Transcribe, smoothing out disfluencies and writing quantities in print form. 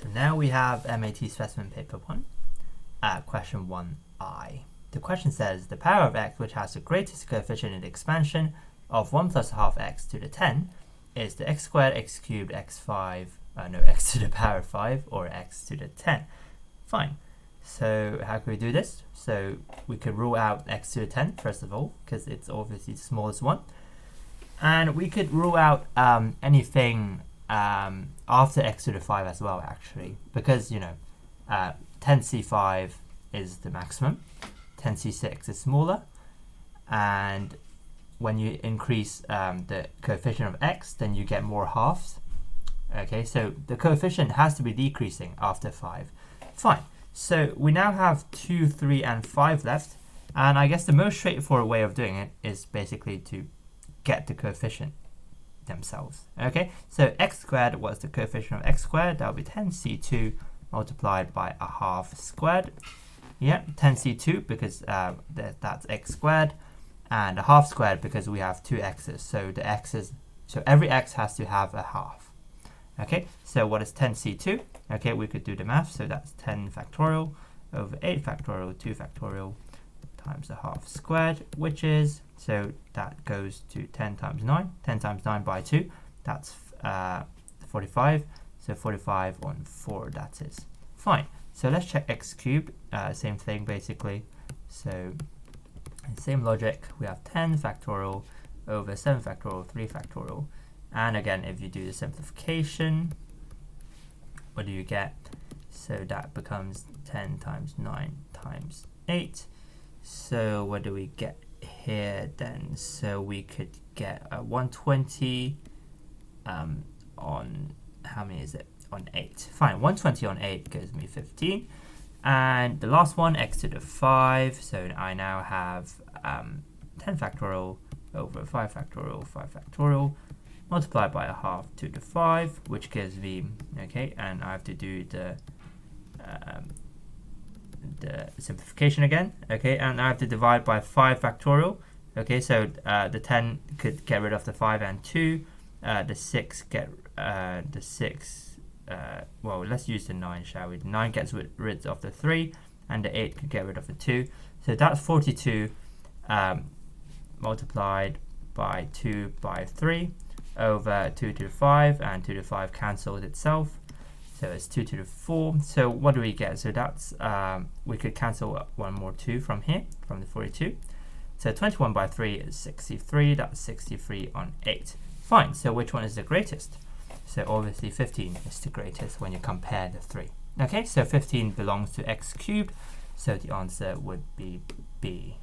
So now we have MAT Specimen Paper 1, question 1I. The question says, the power of x which has the greatest coefficient in the expansion of 1 plus half x to the 10 is the x squared, x cubed, x to the power of 5, or x to the 10. Fine. So how can we do this? So we could rule out x to the 10 first of all, because it's obviously the smallest one. And we could rule out anything after x to the 5 as well, actually, because 10c5 is the maximum, 10c6 is smaller, and when you increase the coefficient of x, then you get more halves. Okay, so the coefficient has to be decreasing after 5. Fine. So we now have 2, 3, and 5 left, and I guess the most straightforward way of doing it is basically to get the coefficient themselves. Okay, so x squared was the coefficient of x squared. That would be 10c2 multiplied by a half squared. Yeah, 10c2 because that's x squared, and a half squared because we have two x's. So every x has to have a half. Okay, so what is 10c2? Okay, we could do the math. So that's 10 factorial over 8 factorial 2 factorial times a half squared, which is, so that goes to 10 times 9. 10 times 9 by 2, that's 45. So 45 on 4, that is. Fine. So let's check x cubed. Same thing, basically. So same logic. We have 10 factorial over 7 factorial 3 factorial. And again, if you do the simplification, what do you get? So that becomes 10 times 9 times 8. So what do we get here then? So we could get a 120 on, how many is it? On 8. Fine, 120 on 8 gives me 15. And the last one, x to the 5. So I now have 10 factorial over 5 factorial 5 factorial multiplied by a half to the 5, which gives me, okay, and I have to do the simplification again, okay, and I have to divide by 5 factorial, okay, so the 10 could get rid of the 5 and 2, the 6 well, let's use the 9, shall we? The 9 gets rid of the 3, and the 8 could get rid of the 2, so that's 42 multiplied by 2 by 3 over 2 to the 5, and 2 to the 5 cancels itself, so it's 2 to the 4. So what do we get? So that's we could cancel one more 2 from here, from the 42. So 21 by 3 is 63. That's 63 on 8. Fine. So which one is the greatest? So obviously 15 is the greatest when you compare the 3. Okay, so 15 belongs to x cubed. So the answer would be B.